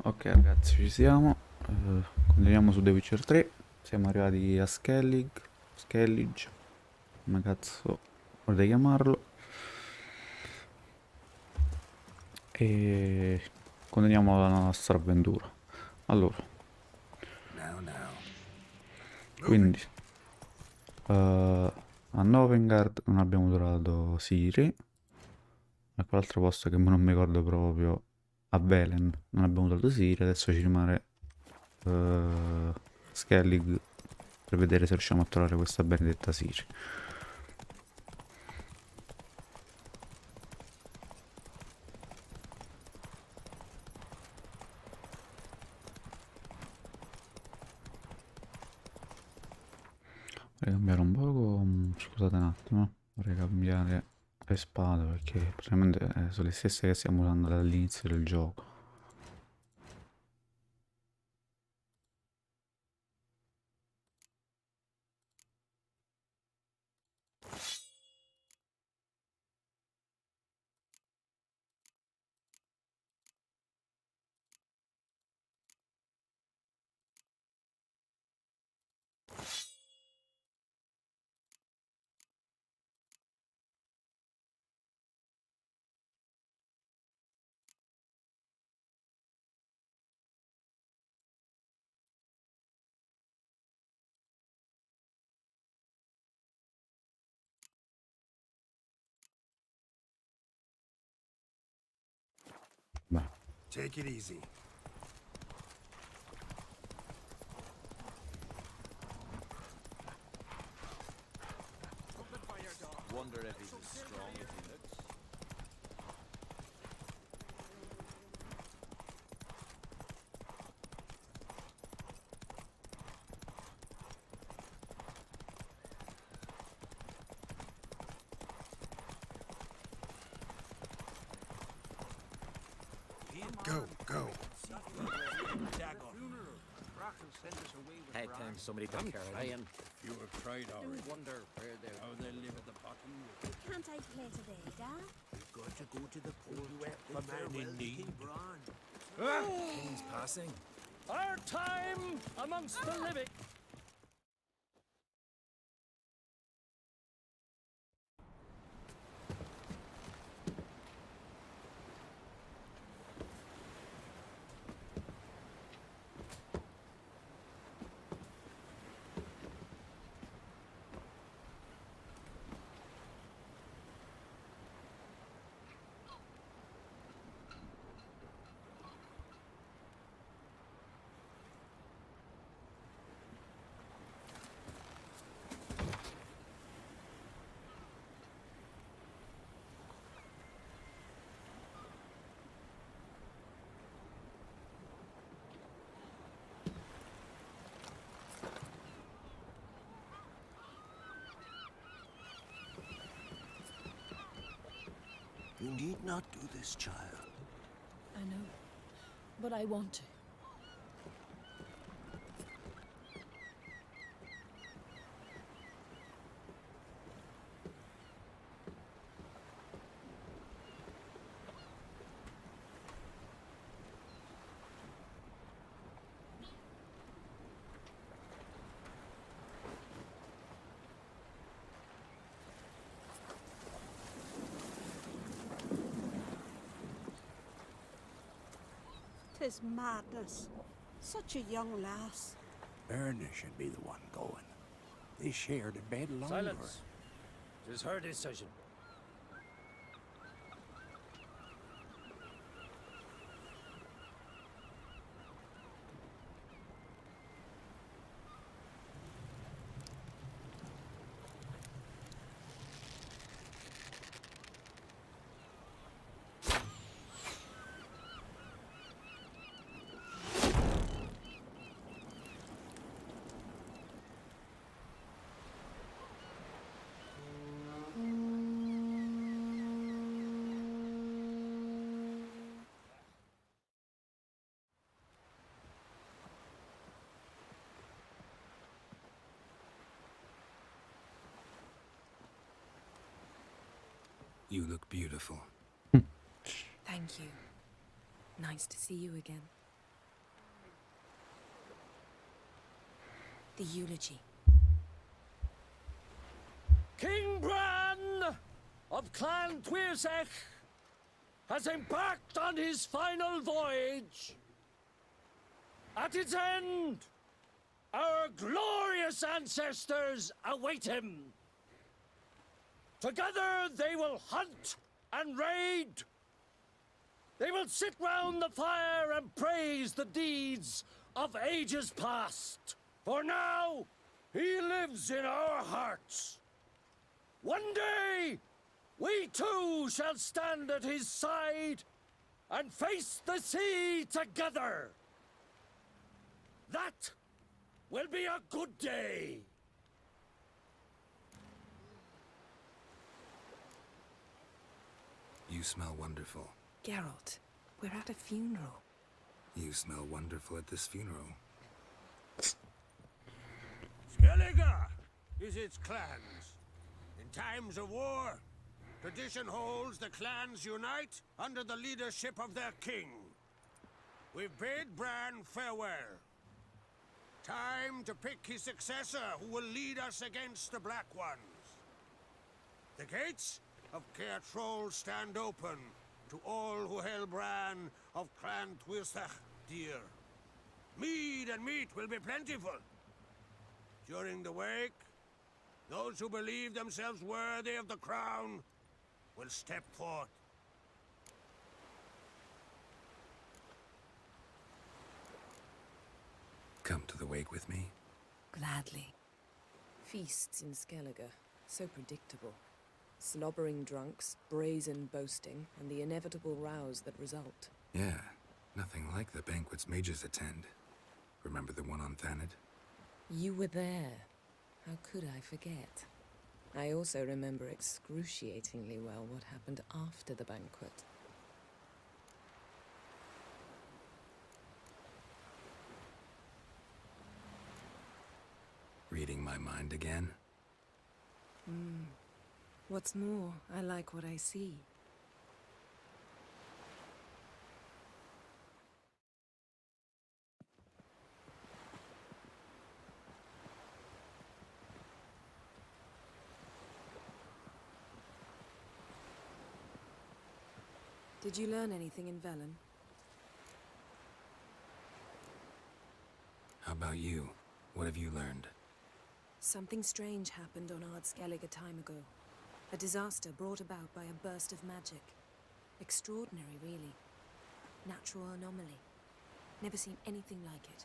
Ok ragazzi, ci siamo. Continuiamo su The Witcher 3. Siamo arrivati a Skellige, come cazzo vorrei chiamarlo. E continuiamo la nostra avventura. Allora, quindi a Novengard non abbiamo trovato Ciri. A quell'altro posto che non mi ricordo proprio. A Velen non abbiamo trovato Ciri. Adesso ci rimane Skellig per vedere se riusciamo a trovare questa benedetta Ciri. Vorrei cambiare un poco. Scusate un attimo. Vorrei cambiare le spade perché praticamente sono le stesse che stiamo usando dall'inizio del gioco. Beh, Take it easy. Wonder if he's as strong as he looks. Go. Hey, time somebody took care of him. You have tried I already. wonder where they're... How they live at the bottom. Can't I play today, Dad? We've got to go to the port. a man in need. King's passing. Our time amongst the living. You need not do this, child. I know, but I want to. Tis madness. Such a young lass. Erna should be the one going. They shared a bed longer. Silence. It is her decision. You look beautiful. Thank you. Nice to see you again. The eulogy. King Bran of Clan Tuirsech has embarked on his final voyage. At its end, our glorious ancestors await him. Together they will hunt and raid. They will sit round the fire and praise the deeds of ages past. For now, he lives in our hearts. One day, we too shall stand at his side and face the sea together. That will be a good day. You smell wonderful. Geralt, we're at a funeral. You smell wonderful at this funeral. Skellige is its clans. In times of war, tradition holds the clans unite under the leadership of their king. We've bid Bran farewell. Time to pick his successor who will lead us against the Black Ones. The gates of Caer Troll stand open to all who held Bran of Clan Tuirsech dear. Mead and meat will be plentiful. During the wake, those who believe themselves worthy of the crown will step forth. Come to the wake with me. Gladly. Feasts in Skellige, so predictable. Slobbering drunks, brazen boasting, and the inevitable rows that result. Yeah, nothing like the banquets mages attend. Remember the one on Thanedd? You were there. How could I forget? I also remember excruciatingly well what happened after the banquet. Reading my mind again? What's more, I like what I see. Did you learn anything in Velen? How about you? What have you learned? Something strange happened on Ard Skellige a time ago. A disaster brought about by a burst of magic. Extraordinary, really. Natural anomaly. Never seen anything like it.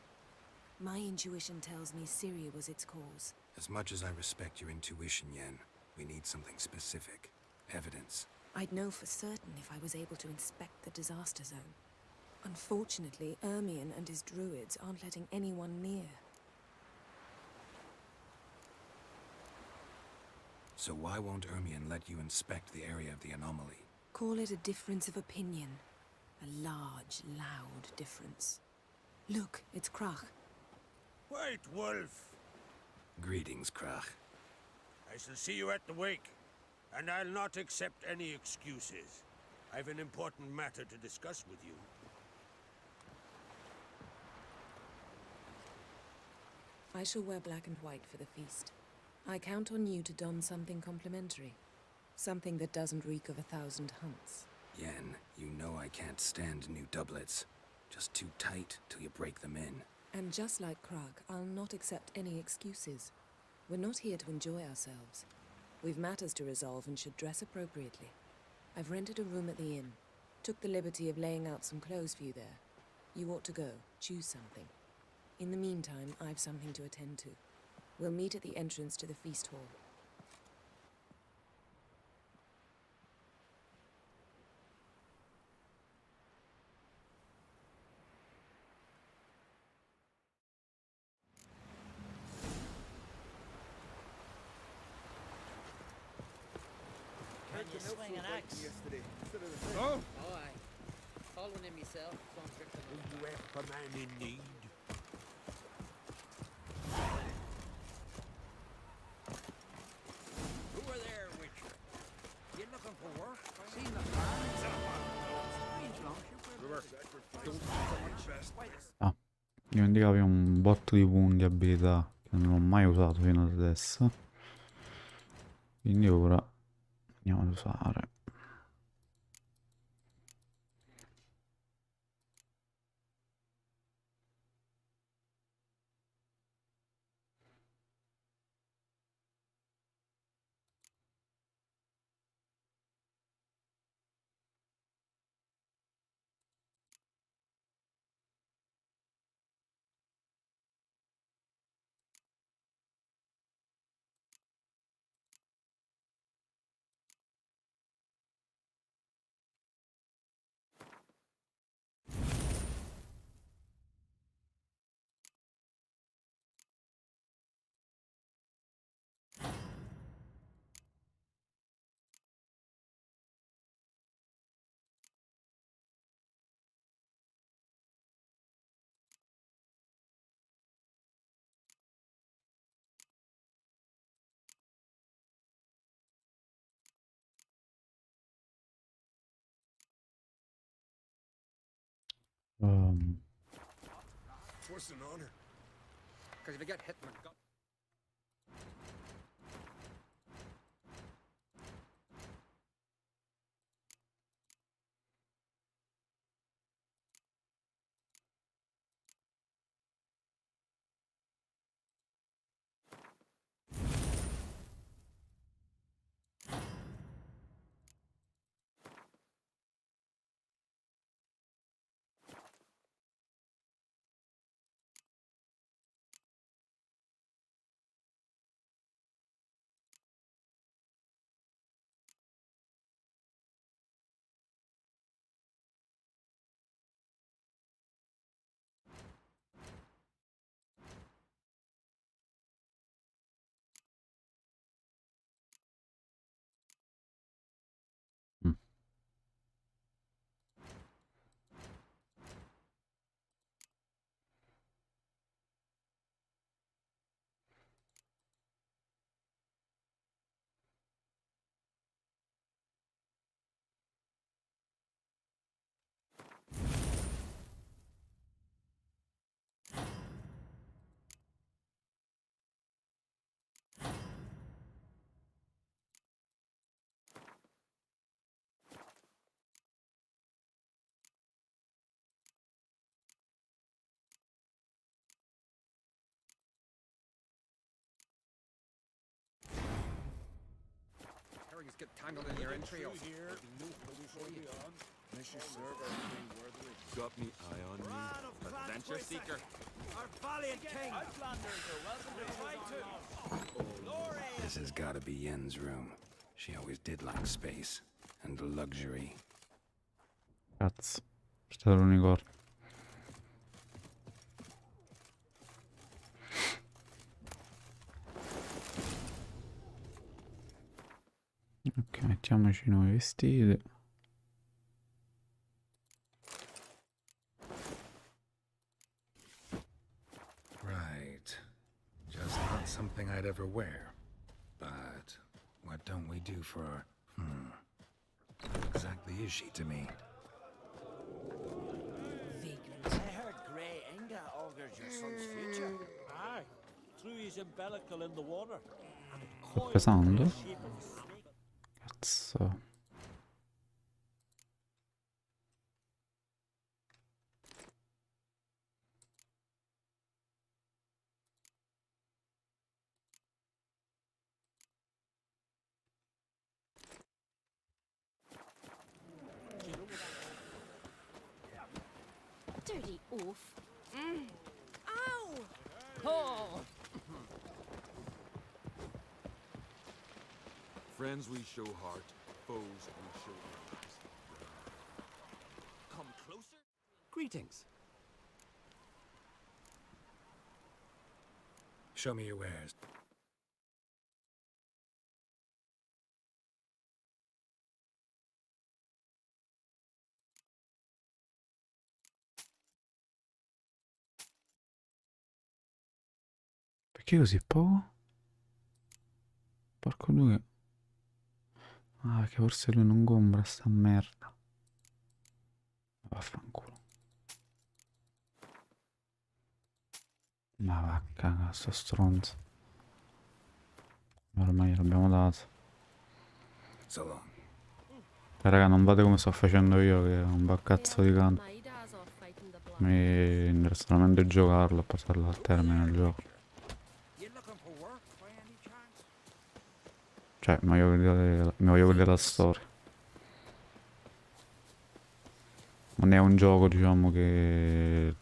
My intuition tells me Syria was its cause. As much as I respect your intuition, Yen, we need something specific. Evidence. I'd know for certain if I was able to inspect the disaster zone. Unfortunately, Ermion and his druids aren't letting anyone near. So why won't Ermion let you inspect the area of the anomaly? Call it a difference of opinion. A large, loud difference. Look, it's Krach. White Wolf, Greetings, Krach. I shall see you at the wake, and I'll not accept any excuses. I've an important matter to discuss with you. I shall wear black and white for the feast. I count on you to don something complimentary. Something that doesn't reek of 1,000 hunts. Yen, you know I can't stand new doublets. Just too tight till you break them in. And just like Krag, I'll not accept any excuses. We're not here to enjoy ourselves. We've matters to resolve and should dress appropriately. I've rented a room at the inn. Took the liberty of laying out some clothes for you there. You ought to go. Choose something. In the meantime, I've something to attend to. We'll meet at the entrance to the feast hall. Can you swing an axe? Oh? Oh, aye. Call one in myself. Sounds good to me. You help a man in need. Who are there, Witcher? You looking for work? Seen the Ah, dimenticavi un botto di punti abilità. Non l'ho mai usato fino ad adesso. Quindi ora andiamo ad usare. What's an honor? Because if you get hit in the gut. Mm. Herrings get tangled in your entrails. Here. Got me eye on me. Adventure seeker. Our valiant king. This has got to be Yen's room. She always did like space and luxury. Cazzo. È stato l'unicorno. Ok, mettiamoci i nuovi vestiti. Right. Just not something I'd ever wear. But what don't we do for her? What exactly is she to me? I heard Grey Inga augurs your son's future. Aye. Threw his umbilical in the water. Sto pesando. Cazzo. Dirty oaf. Ow! Oh! Friends we show heart, foes we show arms. Come closer. Greetings. Show me your wares. Perché così poco? Porco due. Ah, perché forse lui non compra sta merda. Vaffanculo. Ma va a cagare, sto stronzo. Ormai l'abbiamo dato. So long. Raga, non vede come sto facendo io, che è un bel cazzo di canto. My dad's off fighting the black. Mi interessa solamente giocarlo e portarlo a termine il gioco. You looking for work by any chance? Cioè, mi voglio vedere la storia. Non è un gioco, diciamo, che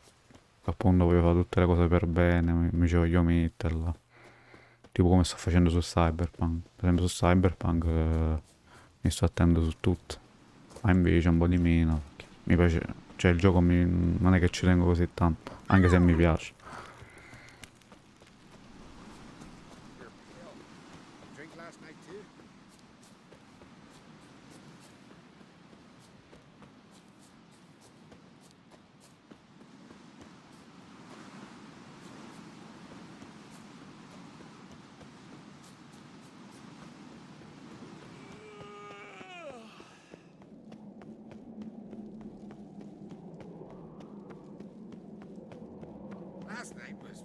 appunto voglio fare tutte le cose per bene, mi ci voglio metterla. Tipo come sto facendo su Cyberpunk. Per esempio su Cyberpunk mi sto attento su tutto. Ma invece un po' di meno. Mi piace. Cioè il gioco non è che ci tengo così tanto. Anche se mi piace. Drink last night too? Last night was.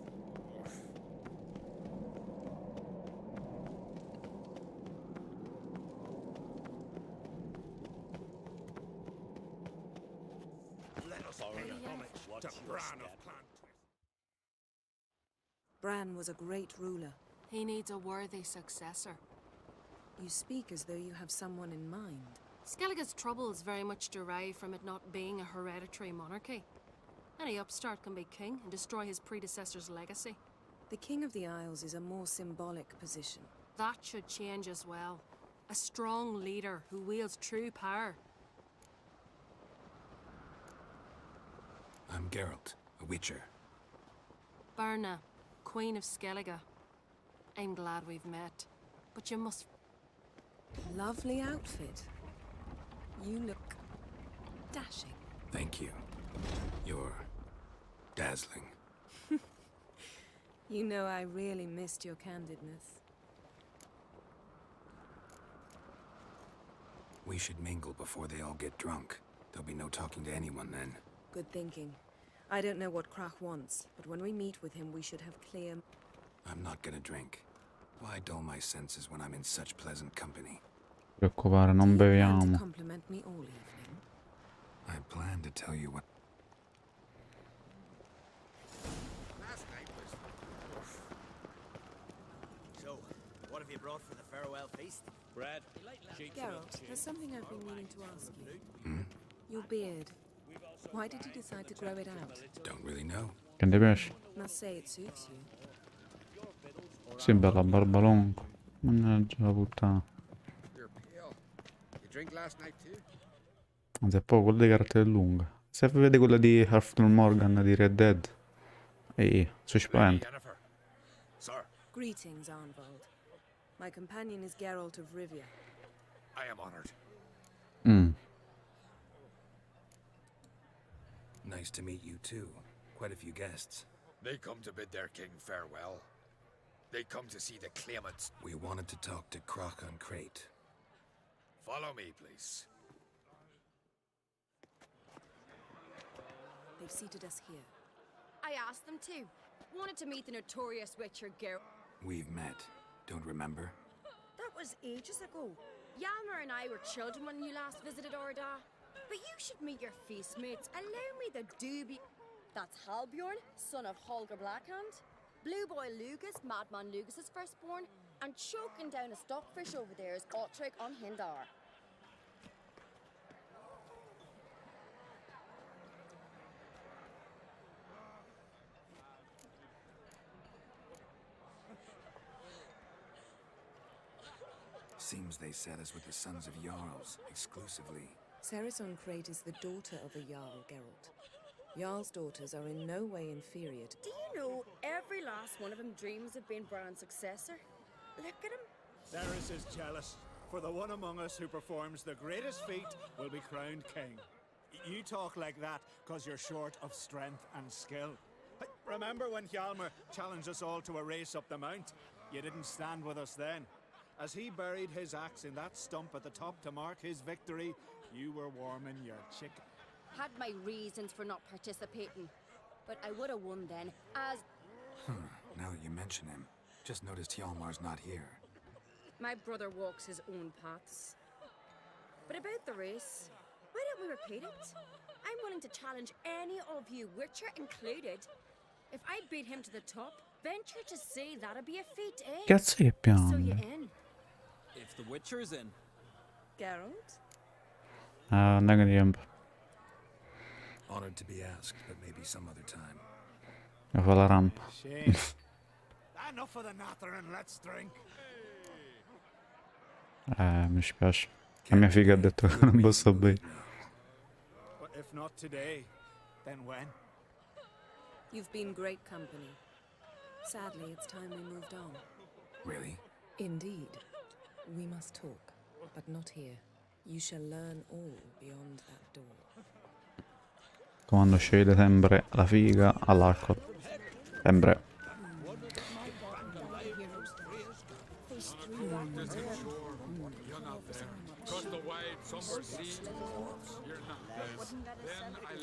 Let us pay homage to Bran of Clan. Bran was a great ruler. He needs a worthy successor. You speak as though you have someone in mind. Skellige's troubles very much derive from it not being a hereditary monarchy. Any upstart can be king and destroy his predecessor's legacy. The King of the Isles is a more symbolic position. That should change as well. A strong leader who wields true power. I'm Geralt, a Witcher. Birna, Queen of Skellige. I'm glad we've met, but you must... Lovely outfit. You look dashing. Thank you. You're dazzling. You know, I really missed your candidness. We should mingle before they all get drunk. There'll be no talking to anyone then. Good thinking. I don't know what Krach wants, but when we meet with him, we should have clear... I'm not gonna drink. Why dull my senses when I'm in such pleasant company? Preoccupare, non Do you plan to beviamo. compliment me all evening? I plan to tell you what... Last night was. So, what have you brought for the farewell feast? Bread. Geralt, there's something I've been meaning to ask you. Your beard. Why did you decide to grow it out? Don't really know. Che ti piace? Must say it suits you. Sì, bella barba lunga. Mannaggia la puttana. You're pale. You drink last night too? Anzi, è proprio quella di carattere lunga. Se vede quella di Arthur Morgan di Red Dead. Ehi, sono spavento. Yennefer. Sir, Greetings, Arnvald. My companion is Geralt of Rivia. I am honored. Nice to meet you too. Quite a few guests. They come to bid their king farewell. They come to see the claimants. We wanted to talk to Krach Crate. Follow me, please. They've seated us here. I asked them to. Wanted to meet the notorious Witcher Geralt. We've met. Don't remember? That was ages ago. Yalmer and I were children when you last visited Orda. But you should meet your feast mates. Allow me the doobie. That's Halbjorn, son of Holger Blackhand. Blue Boy Lugus, Madman Lugus's firstborn. And choking down a stockfish over there is Otric on Hindar. Seems they set us with the Sons of Jarls, exclusively. Sarison Crate is the daughter of a Jarl, Geralt. Jarl's daughters are in no way inferior to... Do you know every last one of them dreams of being Bran's successor? Look at him. Ceres is jealous, for the one among us who performs the greatest feat will be crowned king. You talk like that because you're short of strength and skill. Remember when Hjalmar challenged us all to a race up the mount? You didn't stand with us then. As he buried his axe in that stump at the top to mark his victory, you were warming your chicken. Had my reasons for not participating, but I would have won then, as... Now that you mention him, just noticed Hjalmar's not here. My brother walks his own paths. But about the race, why don't we repeat it? I'm willing to challenge any of you, Witcher included. If I beat him to the top, venture to say that'd be a feat, eh? Cazzo che So you piano. in? If the Witcher's in. Geralt? Negative. Honored to be asked, but maybe some other time. Mi fa la rampa. Enough of the nattering, let's drink. Mi spiace. La mia figa ha detto che non posso bere. But if not today, then when? You've been great company. Sadly, it's time we moved on. Really? Indeed. We must talk, but not here. You shall learn all beyond that door. Quando sceglie sempre la figa all'alcol. Sempre.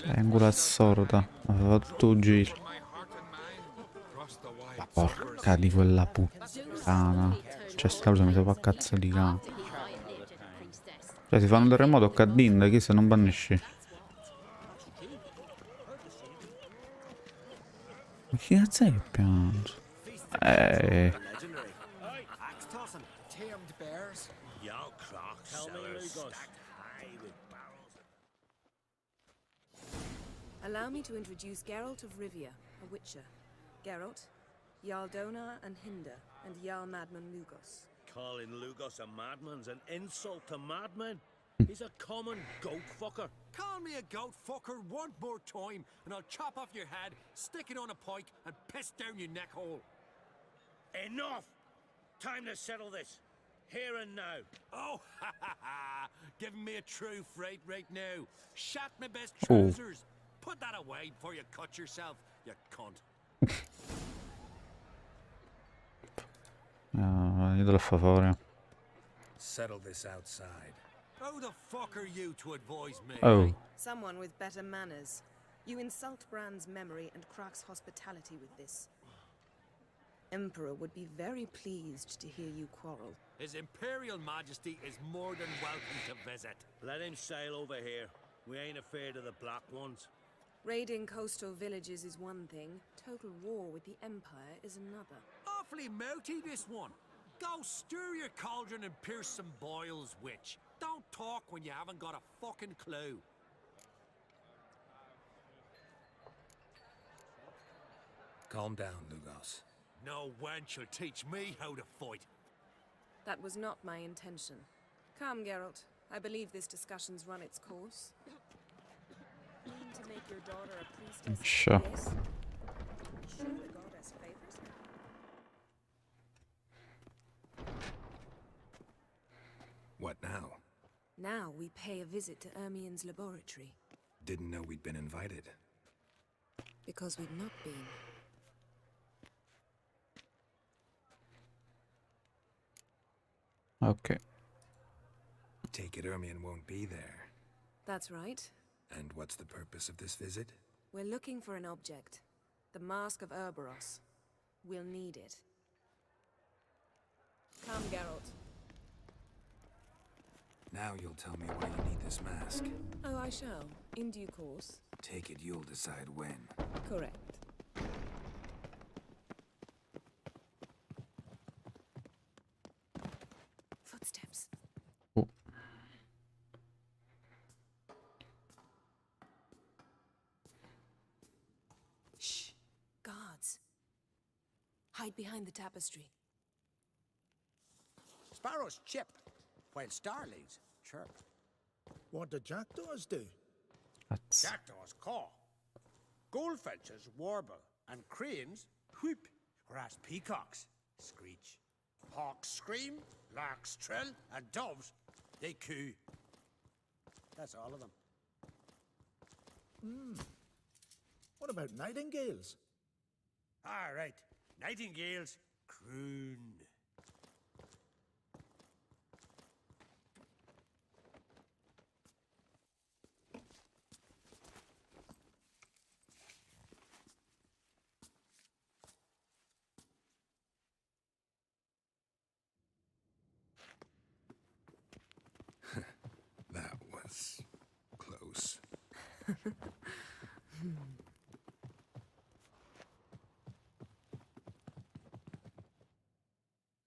È un culo assorda. Aveva tutto un giro. Ma porca di quella puttana. Cioè sta cosa mi sa fa cazzo di cane. Cioè si fa un terremoto a Cadinda, chi se non bannisci. Ma chi cazzo è che piange? Axe tossing, tamed bears. Yo, clock sellers stacked high with barrels. Allow me to introduce Geralt of Rivia, a Witcher. Geralt, Jarl Donar and Hinder, and Jarl Madman Lugos. Calling Lugos a madman's an insult to madmen. He's a common goat fucker. Call me a goat fucker one more time, and I'll chop off your head, stick it on a pike, and piss down your neck hole. Enough! Time to settle this. Here and now. Oh, ha ha ha! Giving me a true fright right now. Shat my best Oh. trousers. Put that away before you cut yourself, you cunt. Io te lo favore. Settle this outside. Who the fuck are you to advise me? Oh. Someone with better manners. You insult Bran's memory and Krak's hospitality with this. Emperor would be very pleased to hear you quarrel. His Imperial Majesty is more than welcome to visit. Let him sail over here. We ain't afraid of the Black Ones. Raiding coastal villages is one thing. Total war with the Empire is another. Awfully mouty, this one. Go stir your cauldron and pierce some boils, witch. Don't talk when you haven't got a fucking clue. Calm down, Lugos. No wench will teach me how to fight. That was not my intention. Come, Geralt. I believe this discussion's run its course. Mean to make your daughter a priestess? Sure. Yes. Sure the goddess favors her. What now? Now we pay a visit to Ermien's laboratory. Didn't know we'd been invited. Because we've not been. Ok. Take it Ermien won't be there. That's right. And what's the purpose of this visit? We're looking for an object. The Mask of Urboros. We'll need it. Come, Geralt. Now you'll tell me why you need this mask. Oh, I shall. In due course. Take it you'll decide when. Correct. Footsteps. Oh. Shh. Guards. Hide behind the tapestry. Sparrows chip, while starlings chirp. What do jackdaws do? Cazzo. Jackdaws caw. Goldfinches warble, and cranes whoop, whereas peacocks screech. Hawks scream, larks trill, and doves, they coo. That's all of them. What about nightingales? All right, nightingales croon.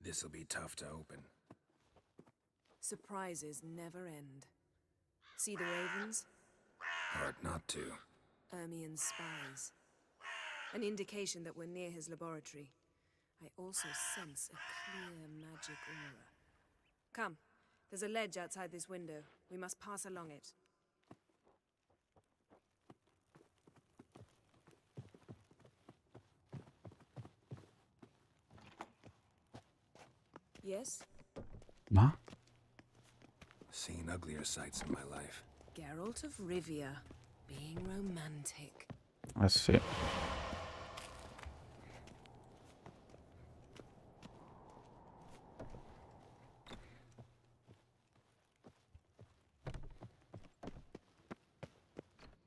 This'll be tough to open. Surprises never end. See the ravens? Hard not to. Ermien's spies. An indication that we're near his laboratory. I also sense a clear magic aura. Come, there's a ledge outside this window. We must pass along it. Yes? Ma? Seen uglier sights in my life. Geralt of Rivia, being romantic. Eh sì.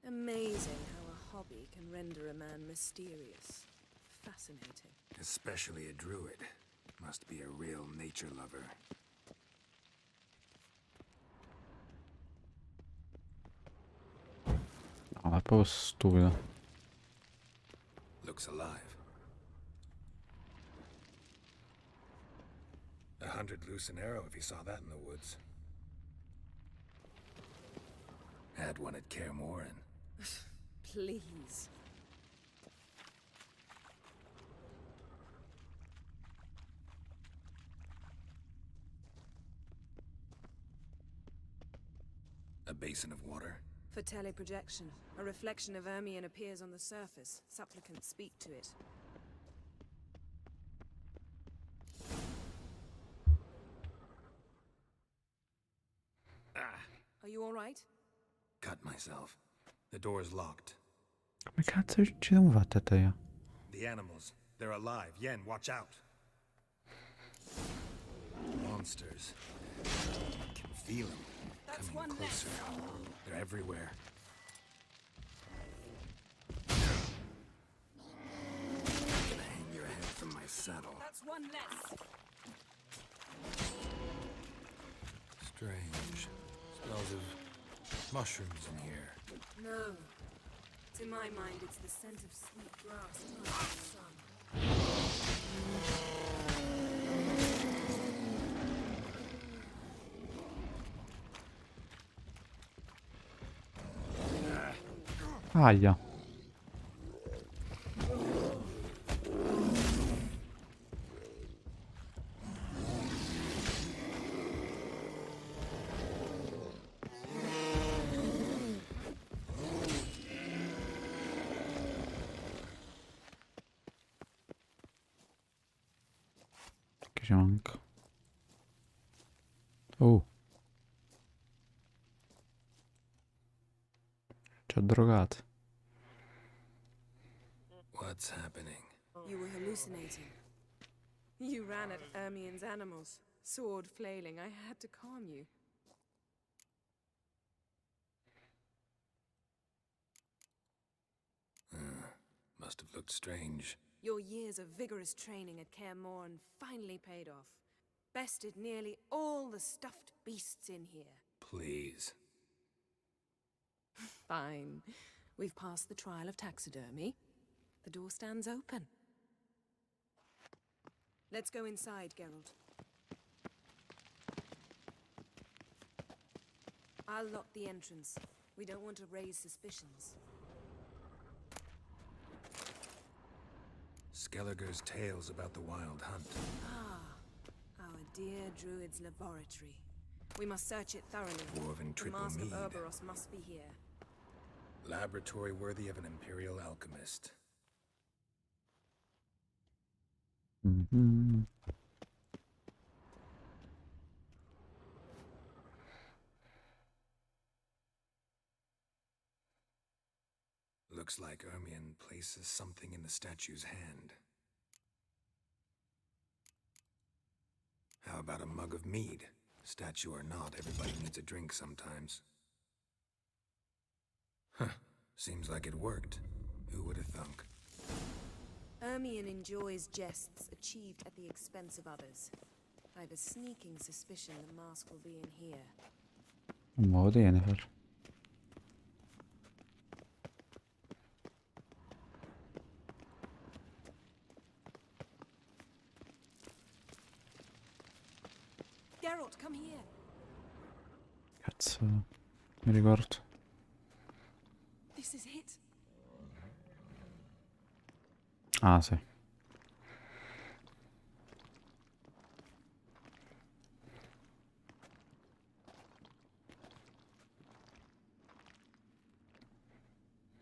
Amazing how a hobby can render a man mysterious. Fascinating. Especially a druid. Must be a real nature lover. No, è proprio stupido. Looks alive. 100 loose an arrow if you saw that in the woods. Had one at Kaer Morhen. Please. A basin of water. For teleprojection, a reflection of Ermien appears on the surface. Supplicants speak to it. Are you all right? Cut myself. The door's locked. Come cazzo ci siamo fatti a te io? The animals. They're alive. Yen, watch out. Monsters. Can feel them. That's Coming one closer. They're everywhere. Gonna hang your head from my saddle. That's one less. Strange. Smells of mushrooms in here. No. To my mind, it's the scent of sweet grass tied to the sun. Aia. Che ci manca? Oh. Ci ho drogato. What's happening? You were hallucinating. You ran at Ermien's animals, sword flailing. I had to calm you. Must have looked strange. Your years of vigorous training at Kaer Morhen finally paid off. Bested nearly all the stuffed beasts in here. Please. Fine. We've passed the trial of taxidermy. The door stands open. Let's go inside, Geralt. I'll lock the entrance. We don't want to raise suspicions. Skelliger's tales about the Wild Hunt. Ah, our dear druid's laboratory. We must search it thoroughly. Dwarven The triple Mask of mead. Ouroboros must be here. Laboratory worthy of an imperial alchemist. Mm-hmm. Looks like Ermien places something in the statue's hand. How about a mug of mead? Statue or not, everybody needs a drink sometimes. Huh. Seems like it worked. Who would have thunk? Ermien enjoys jests achieved at the expense of others. I've a sneaking suspicion the mask will be in here. Un modo Yennefer. Geralt, come here. Cazzo, mi ricordo. This is it. Ah, sì.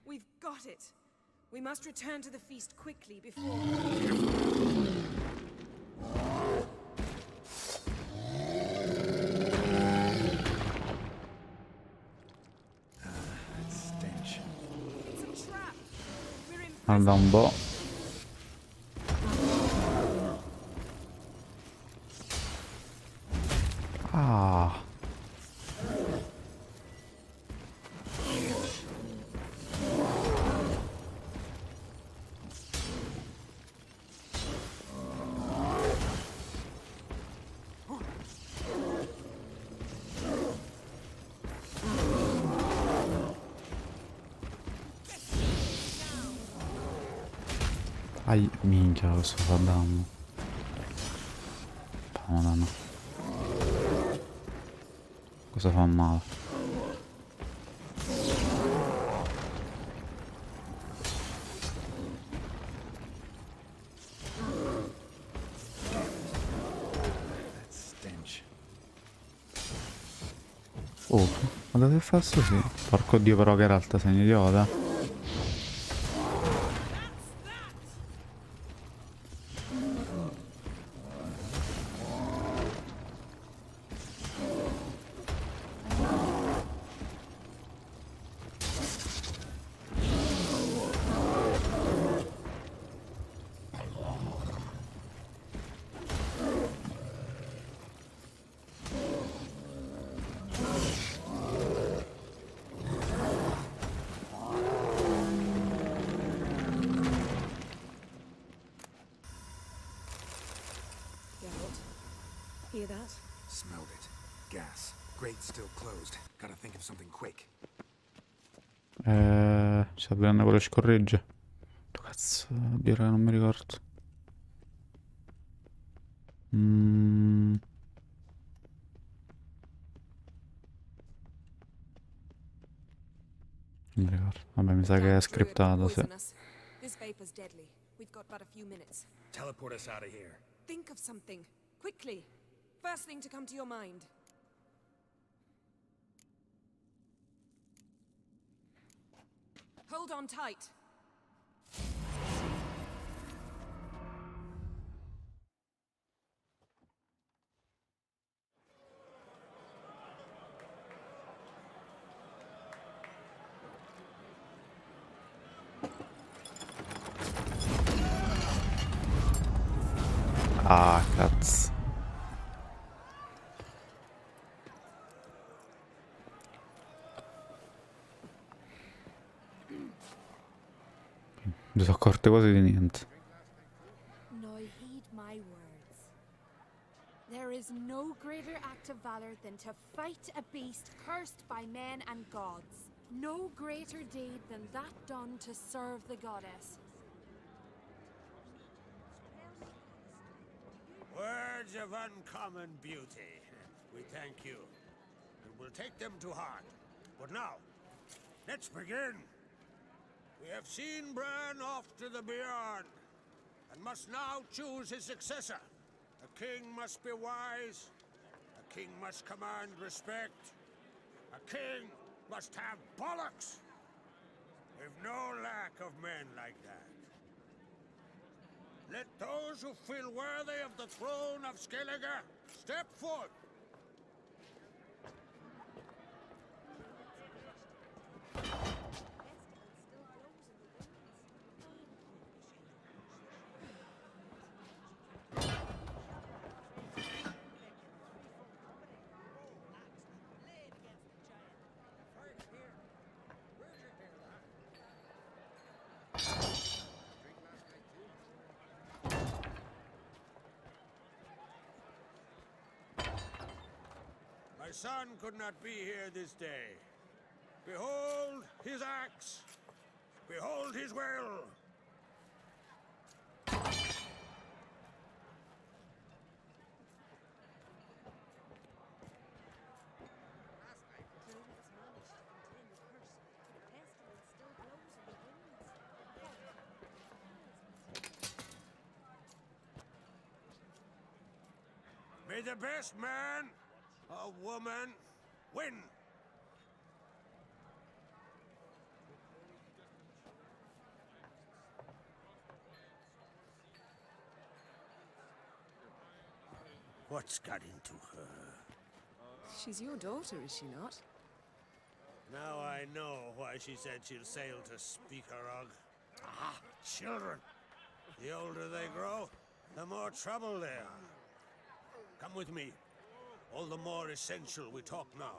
We've got it. We must return to the feast quickly before... Stench. It's a trap. We're in Guarda un po'. Ah. Ai, minchia, questo fa danno. Madonna. Cosa fa male? Stench. Oh, ma dove fa così? Porco dio, però Geralt sei un idiota. Geralt, hear that? Smelled it. Gas. Grate still closed. Gotta think of something quick. Ci sta prendendo con le scorregge. Cazzo, dire non mi ricordo. Non mi ricordo. Vabbè, mi sa che è scriptato, sì. This vapor's deadly. We've got but a few minutes. Teleport us out of here. Think of something. Quickly. First thing to come to your mind. Hold on tight. Ah, cazzo. Mi sono accorto quasi di niente. Now heed my words. There is no greater act of valor than to fight a beast cursed by men and gods. No greater deed than that done to serve the goddess. Words of uncommon beauty. We thank you, and we'll take them to heart. But now, let's begin. We have seen Bran off to the Beyond, and must now choose his successor. A king must be wise. A king must command respect. A king must have bollocks. We've no lack of men like that. Let those who feel worthy of the throne of Skellige step forth. My son could not be here this day. Behold his axe. Behold his will. May the best man or woman win. What's got into her? She's your daughter, is she not? Now I know why she said she'll sail to Speakerog. Ah, children. The older they grow, the more trouble they are. Come with me. All the more essential we talk now.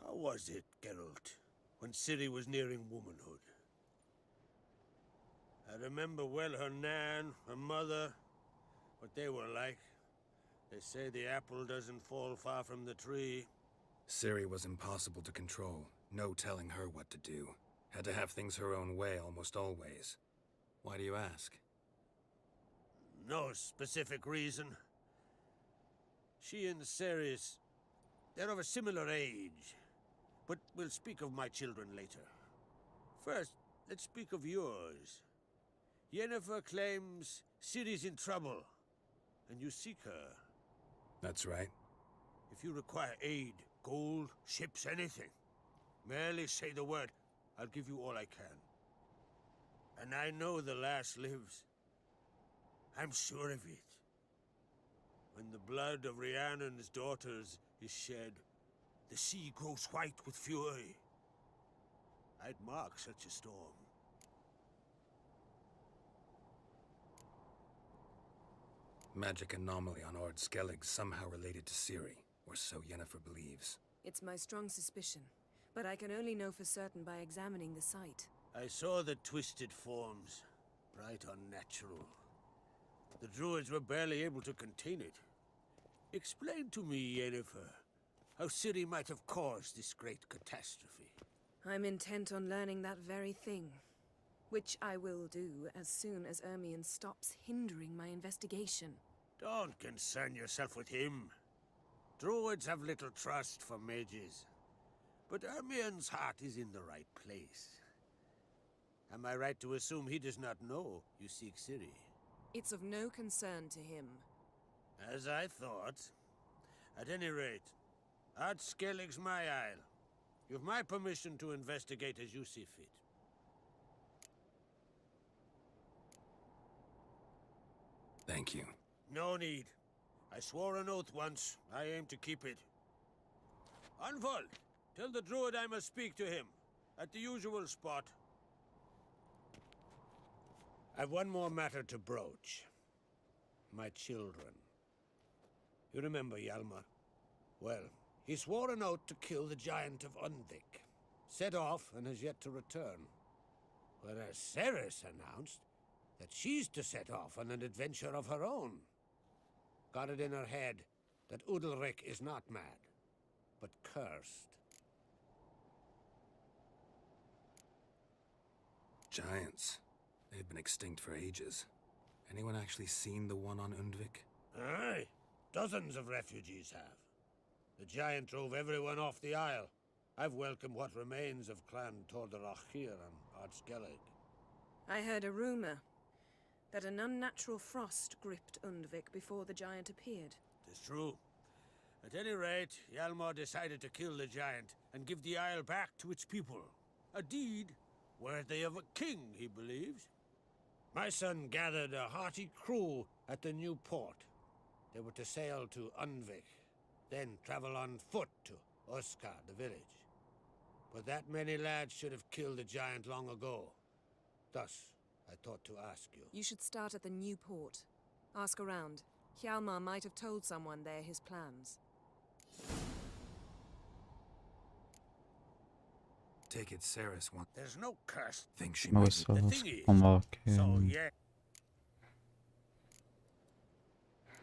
How was it, Geralt, when Ciri was nearing womanhood? I remember well her nan, her mother, what they were like. They say the apple doesn't fall far from the tree. Ciri was impossible to control. No telling her what to do. Had to have things her own way almost always. Why do you ask? No specific reason. She and Ceres, they're of a similar age. But we'll speak of my children later. First, let's speak of yours. Yennefer claims Ciri's in trouble, and you seek her. That's right. If you require aid, gold, ships, anything, merely say the word. I'll give you all I can. And I know the lass lives. I'm sure of it. When the blood of Rhiannon's daughters is shed, the sea grows white with fury. I'd mark such a storm. Magic anomaly on Ard Skellig somehow related to Ciri, or so Yennefer believes. It's my strong suspicion, but I can only know for certain by examining the site. I saw the twisted forms, bright unnatural. The druids were barely able to contain it. Explain to me, Yennefer, how Ciri might have caused this great catastrophe. I'm intent on learning that very thing, which I will do as soon as Ermion stops hindering my investigation. Don't concern yourself with him. Druids have little trust for mages. But Ermion's heart is in the right place. Am I right to assume he does not know you seek Ciri? It's of no concern to him. As I thought. At any rate, Ard Skellig's my isle. You've my permission to investigate as you see fit. Thank you. No need. I swore an oath once. I aim to keep it. Unfold! Tell the druid I must speak to him. At the usual spot. I've one more matter to broach. My children. You remember Hjalmar? Well, he swore an oath to kill the Giant of Undvik. Set off and has yet to return. Whereas Ceres announced that she's to set off on an adventure of her own. Got it in her head that Udalric is not mad, but cursed. Giants. They've been extinct for ages. Anyone actually seen the one on Undvik? Aye. Dozens of refugees have. The giant drove everyone off the isle. I've welcomed what remains of Clan Tordarachir and Ard Skellig. I heard a rumor that an unnatural frost gripped Undvik before the giant appeared. It's true. At any rate, Hjalmar decided to kill the giant and give the isle back to its people. A deed worthy of a king, he believes. My son gathered a hearty crew at the new port. They were to sail to Undvik, then travel on foot to Oscar, the village. But that many lads should have killed the giant long ago. Thus, I thought to ask you. You should start at the new port. Ask around. Hjalmar might have told someone there his plans. Take it Ceres wants. There's no curse. Think she Ma might. questo The lo thing is, sfumo che... So, yeah.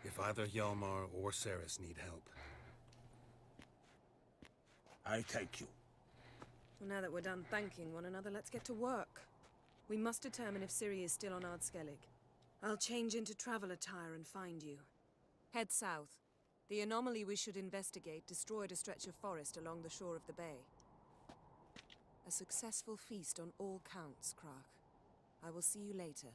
If either Hjalmar or Ceres need help. I thank you. Well, now that we're done thanking one another, let's get to work. We must determine if Ciri is still on Ard Skellig. I'll change into travel attire and find you. Head south. The anomaly we should investigate destroyed a stretch of forest along the shore of the bay. A successful feast on all counts, Krak. I will see you later.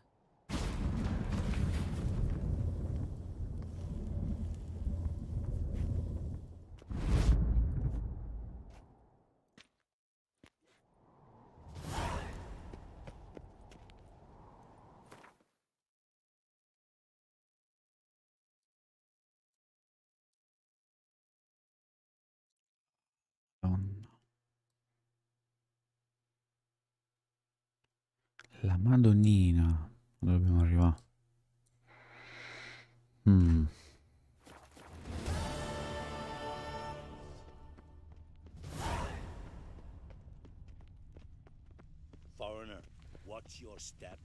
La Madonnina. Dove dobbiamo arrivare? Foreigner, watch your step.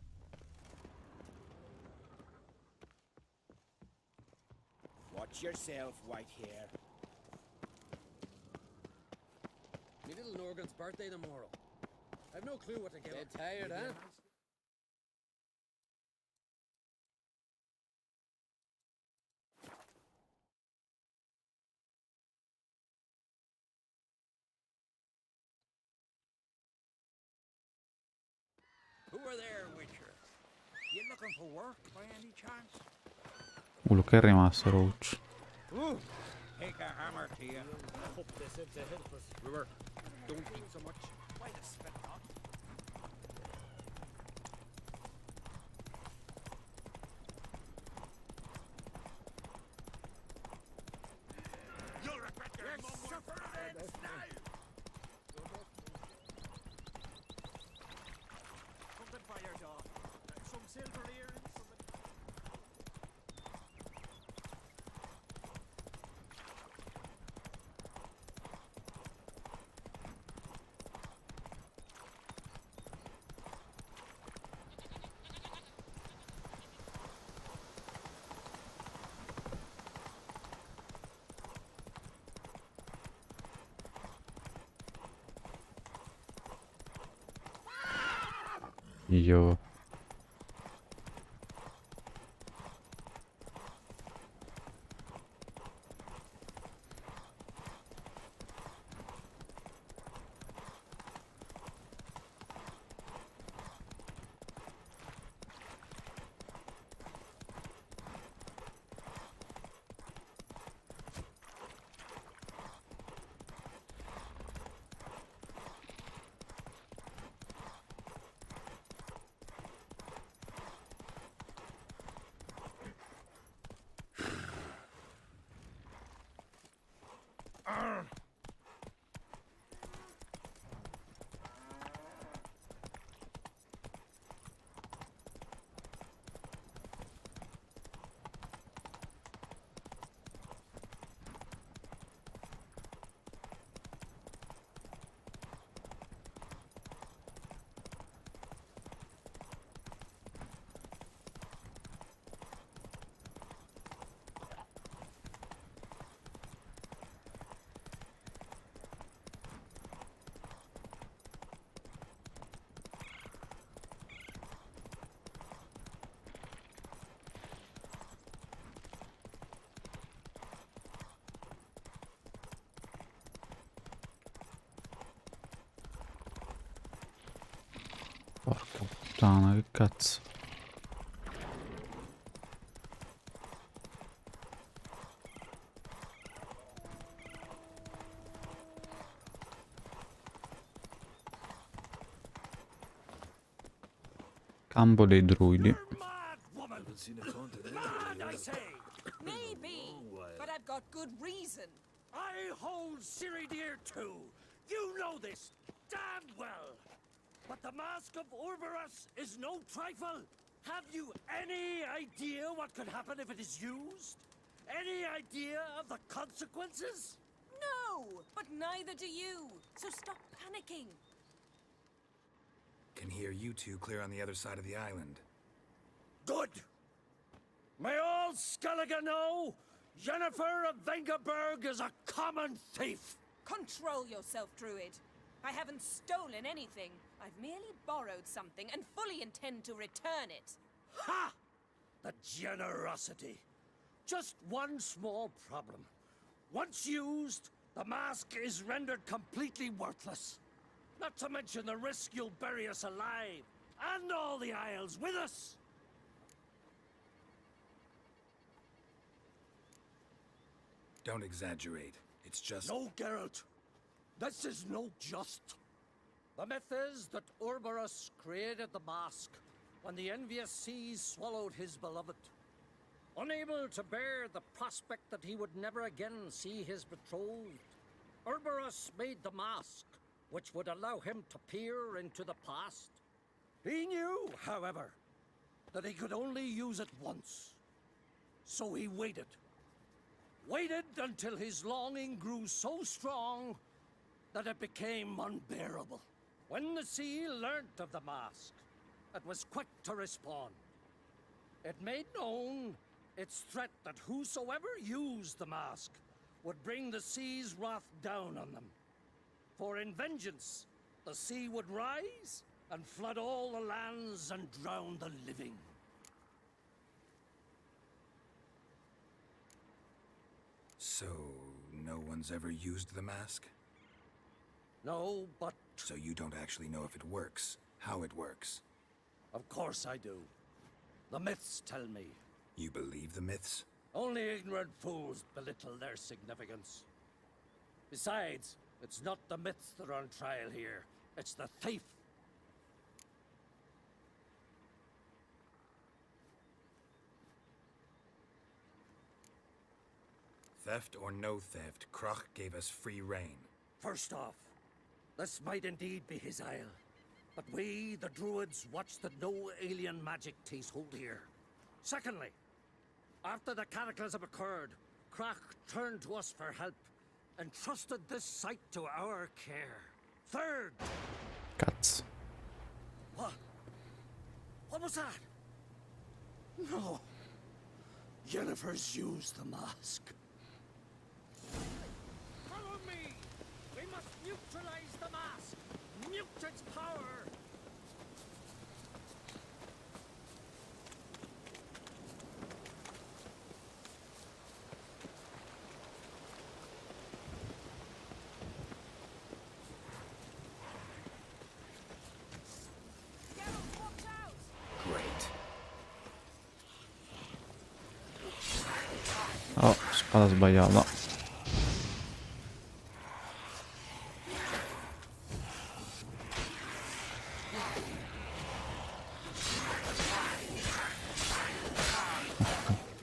Watch yourself, white hair. Me little Norgan's birthday tomorrow. I've no clue what to get. Dead tired, huh? Who are there, Witcher? You looking for work by any chance? Quello che è rimasto, Roach. Ooh, take a hammer to you. Hope they said to help us. River, don't eat so much. Why the spit not? You'll regret your sufferings now! Something for your dog. Some silver earrings, something. Io. Porca puttana, che cazzo. Campo dei druidi. Maybe, but I've got good reason. I hold Ciridir too. You know this damn well. But the Mask of Urberus is no trifle. Have you any idea what could happen if it is used? Any idea of the consequences? No, but neither do you. So stop panicking. Can hear you two clear on the other side of the island. Good. May all Skellige know Yennefer of Vengerberg is a common thief. Control yourself, Druid. I haven't stolen anything. I've merely borrowed something and fully intend to return it. Ha! The generosity. Just one small problem. Once used, the mask is rendered completely worthless. Not to mention the risk you'll bury us alive, and all the Isles with us. Don't exaggerate. It's just... No, Geralt. This is no just. The myth is that Urberus created the mask when the envious seas swallowed his beloved. Unable to bear the prospect that he would never again see his betrothed, Urberus made the mask, which would allow him to peer into the past. He knew, however, that he could only use it once. So he waited. Waited until his longing grew so strong that it became unbearable. When the sea learnt of the mask, it was quick to respond. It made known its threat that whosoever used the mask would bring the sea's wrath down on them. For in vengeance, the sea would rise and flood all the lands and drown the living. So, no one's ever used the mask? No, but... So you don't actually know if it works, how it works? Of course I do. The myths tell me. You believe the myths? Only ignorant fools belittle their significance. Besides, it's not the myths that are on trial here. It's the thief. Theft or no theft, Crach gave us free rein. First off, this might indeed be his isle. But we, the Druids, watch that no alien magic takes hold here. Secondly, after the cataclysm occurred, Crach turned to us for help and trusted this site to our care. Third... Cazzo. What? What was that? No. Yennefer's used the mask. Follow me! We must neutralize the mask! Mute its power! Great. Oh, spada sbagliata.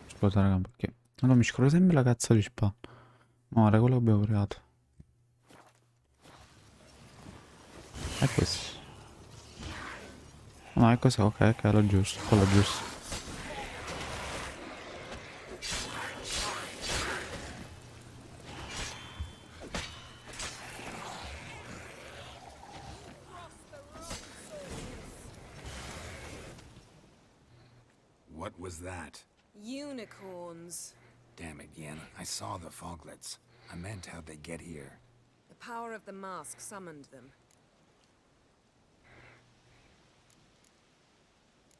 Scusa raga, perché non mi scordo sempre la cazzo di spada. No, era quello che abbiamo creato. È questo. No, è questo, ok, è lo giusto, quello giusto. What was that? Unicorns. Damn it, Yen. I saw the foglets. I meant how'd they get here. The power of the mask summoned them.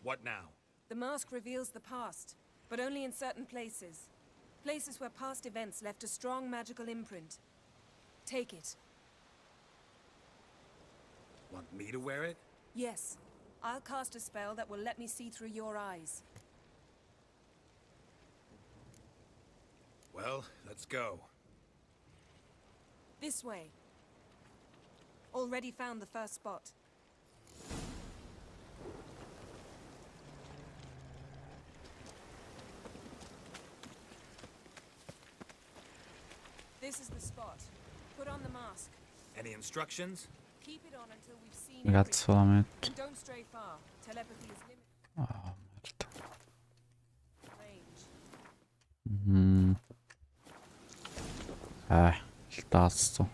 What now? The mask reveals the past, but only in certain places. Places where past events left a strong magical imprint. Take it. Want me to wear it? Yes. I'll cast a spell that will let me see through your eyes. Well, let's go. This way. Already found the first spot. This is the spot. Put on the mask. Any instructions? Keep it on until we've seen Che cazzo la metto? And don't stray far. Telepathy is limited. Ah, merda. Range. Il tasto.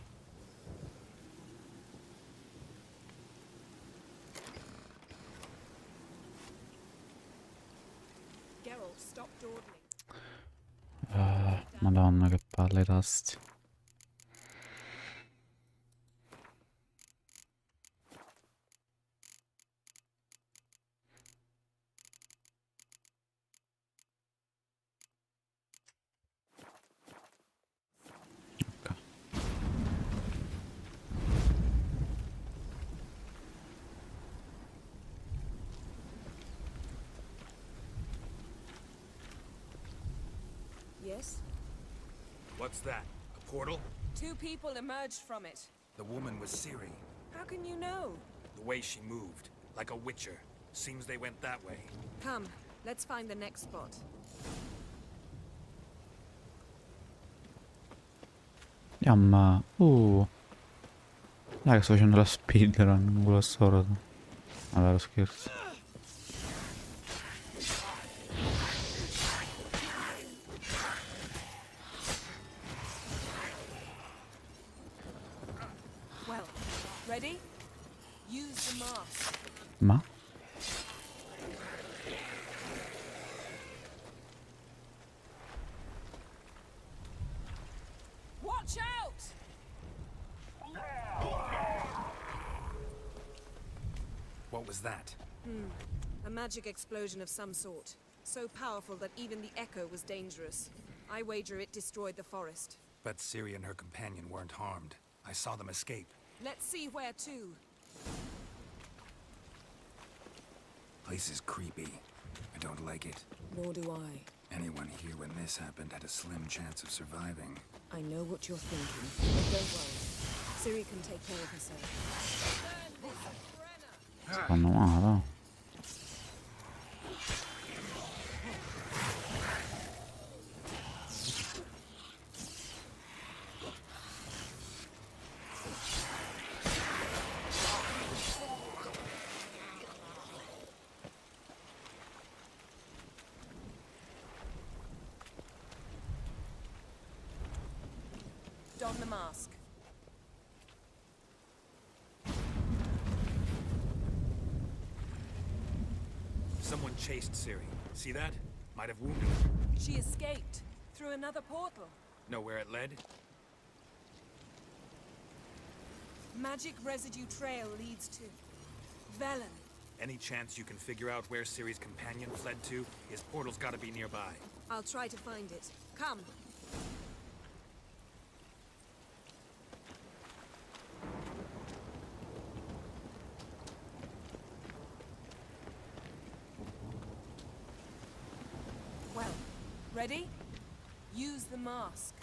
Geralt, stop dawdling. Madonna che palle i tasti. Yes? What's that? A portal? 2 people emerged from it. The woman was Ciri. How can you know? The way she moved, like a witcher. Seems they went that way. Come, let's find the next spot. Yamma. Dai che sto facendo la speedrun, quello assurdo. Vabbè, lo scherzo. Well, ready? Use the mask. Ma? Watch out! What was that? A magic explosion of some sort. So powerful that even the echo was dangerous. I wager it destroyed the forest. But Ciri and her companion weren't harmed. I saw them escape. Let's see where to. Place is creepy. I don't like it. Nor do I. Anyone here when this happened had a slim chance of surviving. I know what you're thinking, but don't worry. Ciri can take care of herself. Secondo me, no. Don the mask. Someone chased Ciri. See that? Might have wounded her. She escaped through another portal. Know where it led? Magic residue trail leads to Velen. Any chance you can figure out where Ciri's companion fled to? His portal's gotta be nearby. I'll try to find it. Come. Well, ready? Use the mask.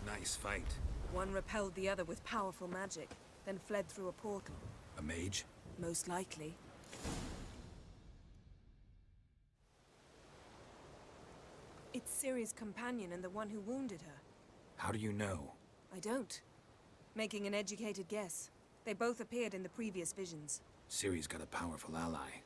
Nice fight. One repelled the other with powerful magic, then fled through a portal. A mage? Most likely. It's Ciri's companion and the one who wounded her. How do you know? I don't. Making an educated guess. They both appeared in the previous visions. Ciri's got a powerful ally.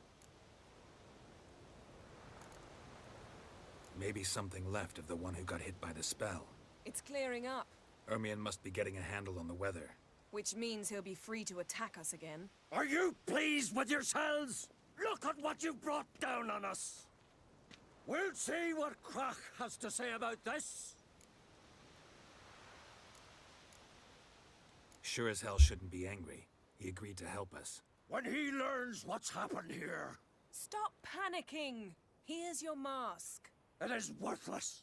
Maybe something left of the one who got hit by the spell. It's clearing up, Ermion must be getting a handle on the weather. which means he'll be free to attack us again. Are you pleased with yourselves? Look at what you've brought down on us. We'll see what Crach has to say about this. Sure as hell shouldn't be angry. He agreed to help us. When he learns what's happened here, Stop panicking! Here's your mask. it is worthless.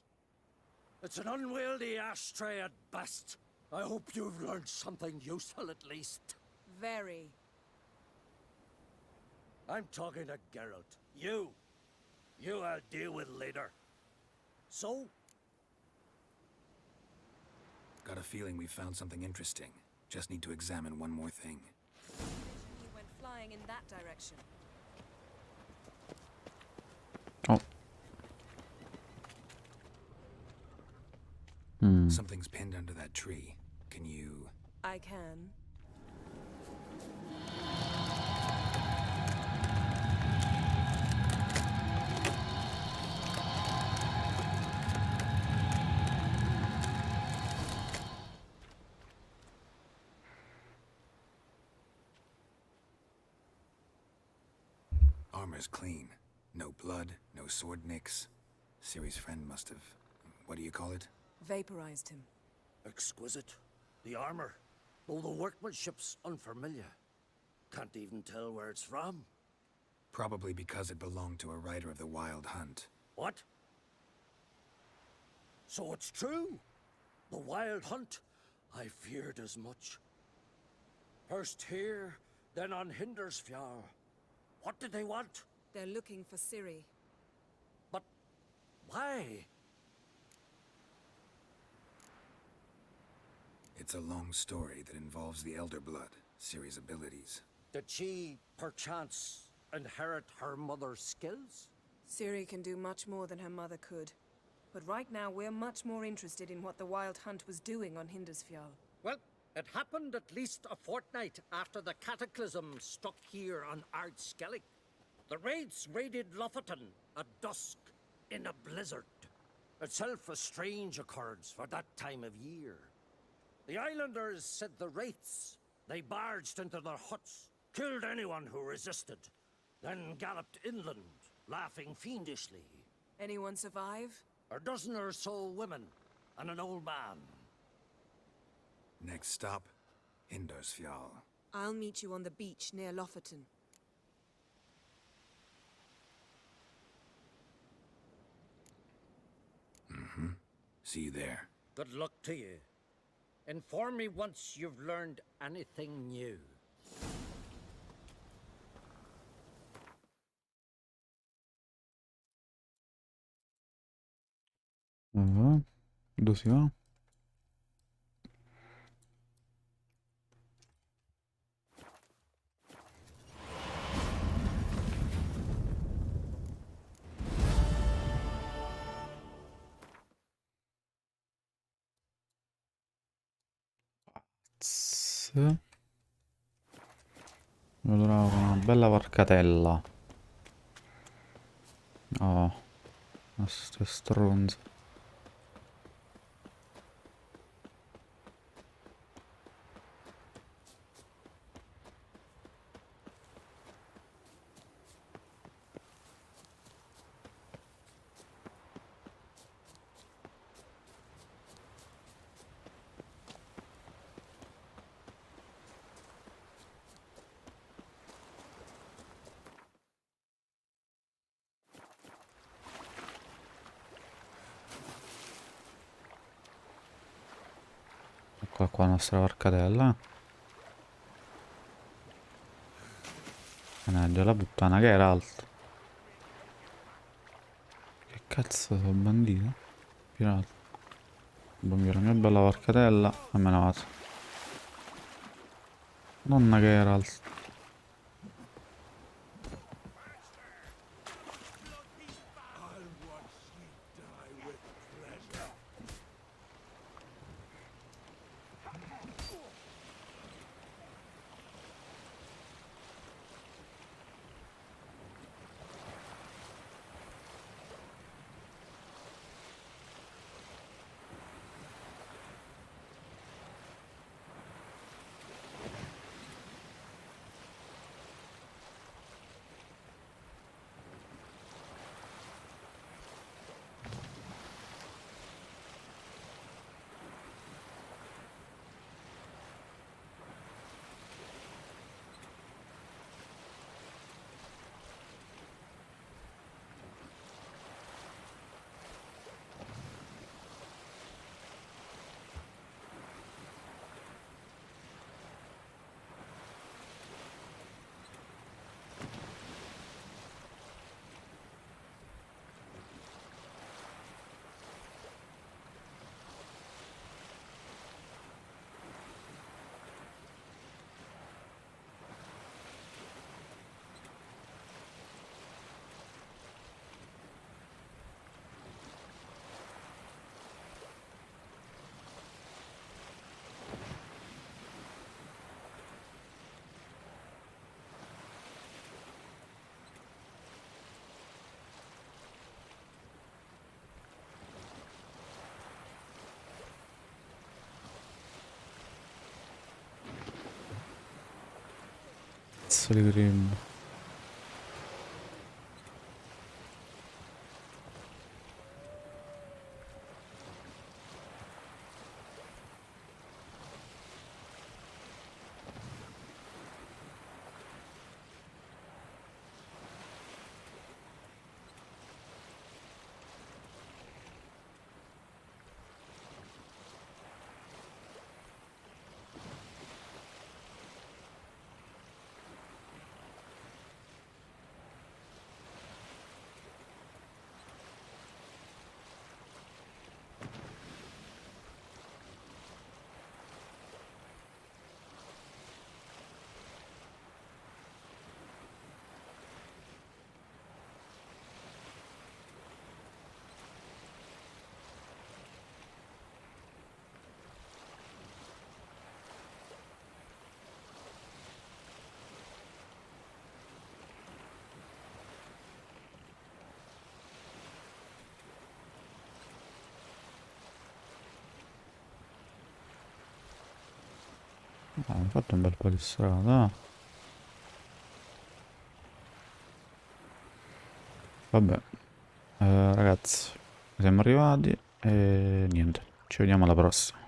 It's an unwieldy ashtray at best. I hope you've learned something useful at least. Very. I'm talking to Geralt. You I'll deal with later. So? Got a feeling we found something interesting. Just need to examine one more thing. He went flying in that direction. Oh. Something's pinned under that tree. Can you... I can. Armor's clean. No blood, no sword nicks. Ciri's friend must have... what do you call it? Vaporized him. Exquisite. The armor, though the workmanship's unfamiliar. Can't even tell where it's from. Probably because it belonged to a rider of the Wild Hunt. What? So it's true. The Wild Hunt. I feared as much. First here, then on Hindersfjord. What did they want? They're looking for Ciri. Why? It's a long story that involves the Elder Blood, Ciri's abilities. Did she, perchance, inherit her mother's skills? Ciri can do much more than her mother could. But right now, we're much more interested in what the Wild Hunt was doing on Hindersfjall. Well, it happened at least a fortnight after the cataclysm struck here on Ard Skellig. The raids raided Lofoten at dusk in a blizzard. Itself a strange occurrence for that time of year. The islanders said the wraiths. They barged into their huts, killed anyone who resisted, then galloped inland, laughing fiendishly. Anyone survive? A dozen or so women and an old man. Next stop, Hindersfjall. I'll meet you on the beach near Lofoten. See you there. Good luck to you. Inform me once you've learned anything new. Dove si va? Allora una bella varcatella. Oh, queste stronze. Eccola qua la nostra varcatella. Mannaggia la puttana che era alta. Che cazzo sono bandito? Pirata. Buongiorno, la mia bella varcatella e me ne vado. Nonna che era alta. Cazzo di grim. Abbiamo fatto un bel po' di strada. Vabbè, ragazzi, siamo arrivati e niente, ci vediamo alla prossima.